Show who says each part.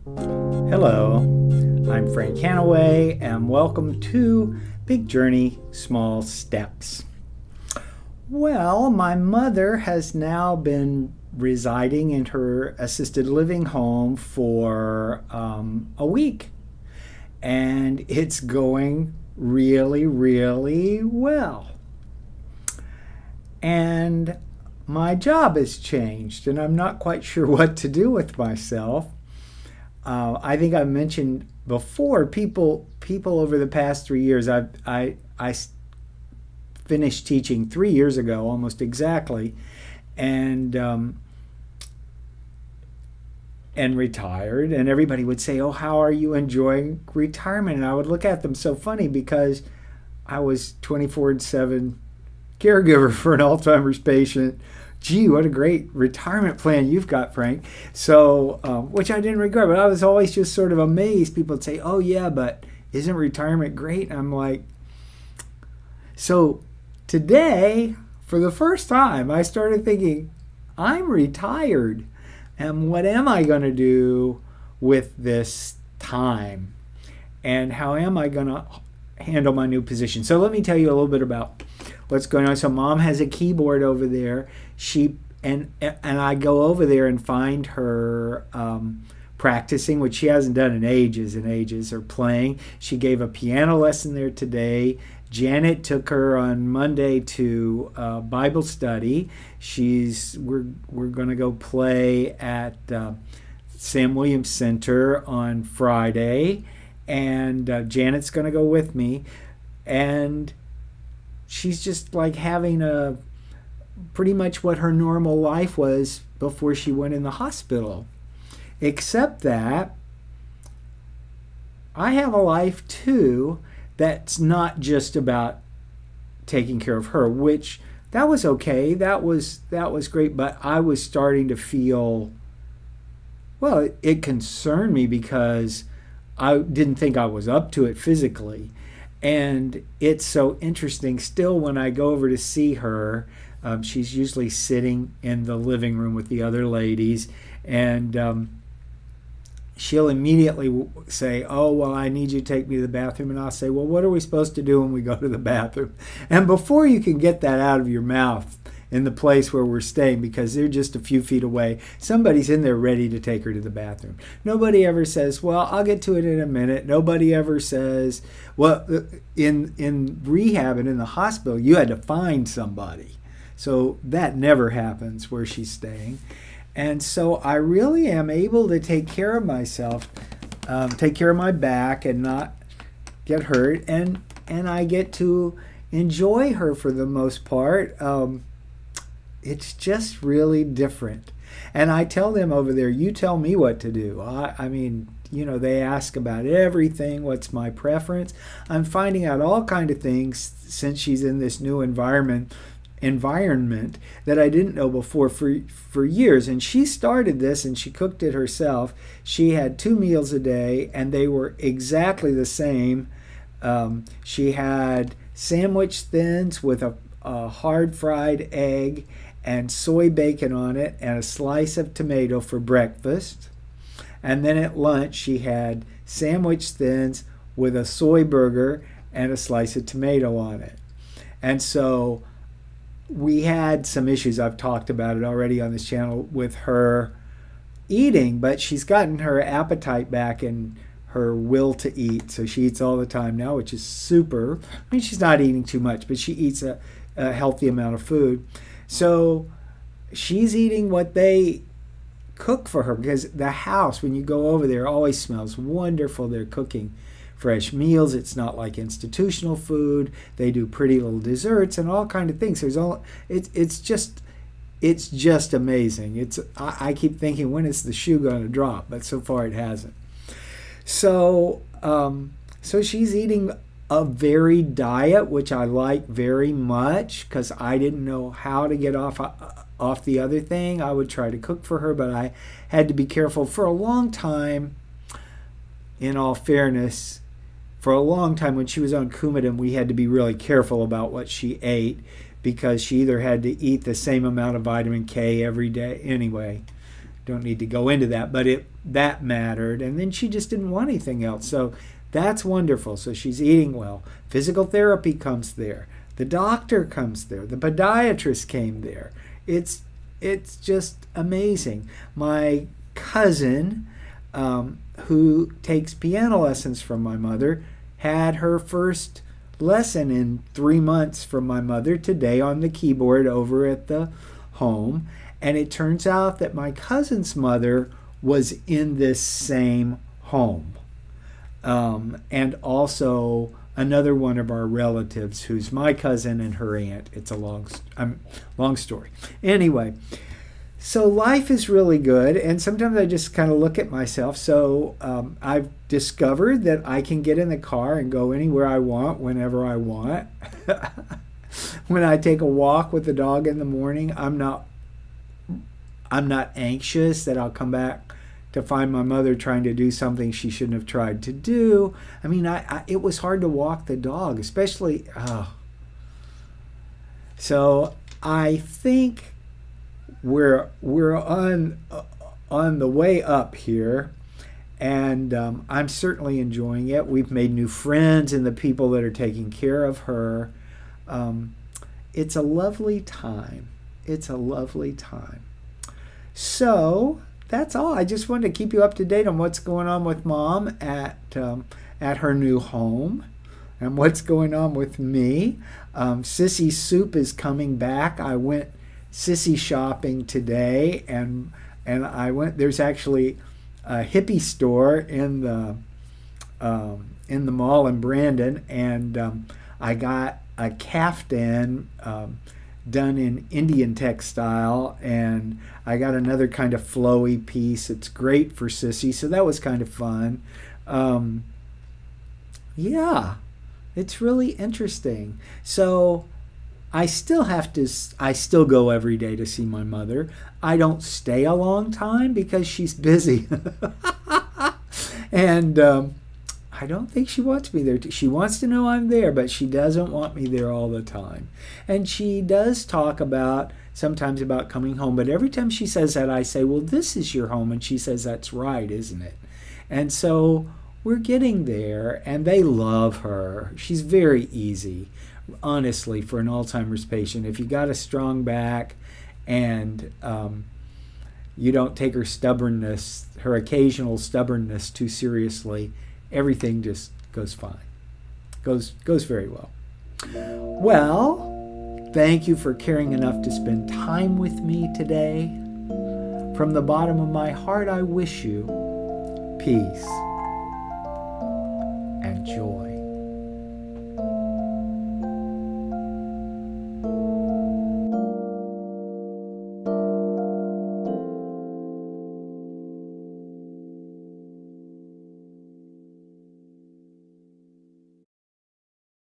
Speaker 1: Hello, I'm Frank Hanaway, and welcome to Big Journey, Small Steps. Well, my mother has now been residing in her assisted living home for a week, and it's going really, really well. And my job has changed, and I'm not quite sure what to do with myself. I think I mentioned before people over the past 3 years. I finished teaching 3 years ago, almost exactly, and and retired. And everybody would say, "Oh, how are you enjoying retirement?" And I would look at them so funny because I was 24/7 caregiver for an Alzheimer's patient. Gee, what a great retirement plan you've got, Frank. So, which I didn't regret, but I was always just sort of amazed. People would say, "Oh yeah, but isn't retirement great?" And I'm like, so today, for the first time, I started thinking, I'm retired, and what am I going to do with this time? And how am I going to handle my new position? So let me tell you a little bit about what's going on. So mom has a keyboard over there. And I go over there and find her practicing, which she hasn't done in ages and ages, or playing. She gave a piano lesson there today. Janet took her on Monday to Bible study. We're going to go play at Sam Williams Center on Friday, and Janet's going to go with me. And she's just like having a pretty much what her normal life was before she went in the hospital. Except that I have a life too that's not just about taking care of her, which that was okay. That was great, but I was starting to feel, well, it concerned me because I didn't think I was up to it physically. And it's so interesting still when I go over to see her. She's usually sitting in the living room with the other ladies, and she'll immediately say, "Oh, well, I need you to take me to the bathroom." And I'll say, "Well, what are we supposed to do when we go to the bathroom?" And before you can get that out of your mouth in the place where we're staying, because they're just a few feet away, somebody's in there ready to take her to the bathroom. Nobody ever says, "Well, I'll get to it in a minute." Nobody ever says, well, in rehab and in the hospital, you had to find somebody. So that never happens where she's staying. And so I really am able to take care of myself, take care of my back and not get hurt. And I get to enjoy her for the most part. It's just really different. And I tell them over there, you tell me what to do. I mean, they ask about everything. What's my preference? I'm finding out all kind of things since she's in this new environment that I didn't know before for years. And she started this and she cooked it herself. She had 2 meals a day and they were exactly the same. She had sandwich thins with a hard fried egg and soy bacon on it and a slice of tomato for breakfast. And then at lunch she had sandwich thins with a soy burger and a slice of tomato on it. And so we had some issues, I've talked about it already on this channel, with her eating, but she's gotten her appetite back and her will to eat. So she eats all the time now, which is super. I mean, she's not eating too much, but she eats a healthy amount of food. So she's eating what they cook for her, because the house, when you go over there, always smells wonderful. They're cooking fresh meals. It's not like institutional food. They do pretty little desserts and all kind of things. It's just amazing. I keep thinking, when is the shoe going to drop? But so far it hasn't. So she's eating a varied diet, which I like very much, because I didn't know how to get off the other thing. I would try to cook for her, but I had to be careful for a long time. In all fairness, for a long time when she was on Coumadin, we had to be really careful about what she ate, because she either had to eat the same amount of vitamin K every day. Anyway, don't need to go into that, but that mattered. And then she just didn't want anything else. So that's wonderful. So she's eating well. Physical therapy comes there. The doctor comes there. The podiatrist came there. It's just amazing. My cousin, who takes piano lessons from my mother, had her first lesson in 3 months from my mother today on the keyboard over at the home. And it turns out that my cousin's mother was in this same home. And also another one of our relatives who's my cousin and her aunt. It's a long story. Anyway, so life is really good, and sometimes I just kind of look at myself. So I've discovered that I can get in the car and go anywhere I want, whenever I want. When I take a walk with the dog in the morning, I'm not anxious that I'll come back to find my mother trying to do something she shouldn't have tried to do. I mean, it was hard to walk the dog, especially. So I think we're on the way up here, and I'm certainly enjoying it. We've made new friends and the people that are taking care of her. It's a lovely time. It's a lovely time. So that's all. I just wanted to keep you up to date on what's going on with Mom at her new home, and what's going on with me. Sissy Soup is coming back. I went sissy shopping today, and I went. There's actually a hippie store in the mall in Brandon, and I got a caftan done in Indian textile, and I got another kind of flowy piece. It's great for sissy, so that was kind of fun. Yeah, it's really interesting. So I still go every day to see my mother. I don't stay a long time because she's busy. And I don't think she wants me there. She wants to know I'm there, but she doesn't want me there all the time. And she does talk sometimes about coming home, but every time she says that, I say, well, this is your home. And she says, that's right, isn't it? And so we're getting there, and they love her. She's very easy, honestly, for an Alzheimer's patient. If you got a strong back and you don't take her occasional stubbornness too seriously, everything just goes fine. Goes very well. Well, thank you for caring enough to spend time with me today. From the bottom of my heart, I wish you peace and joy.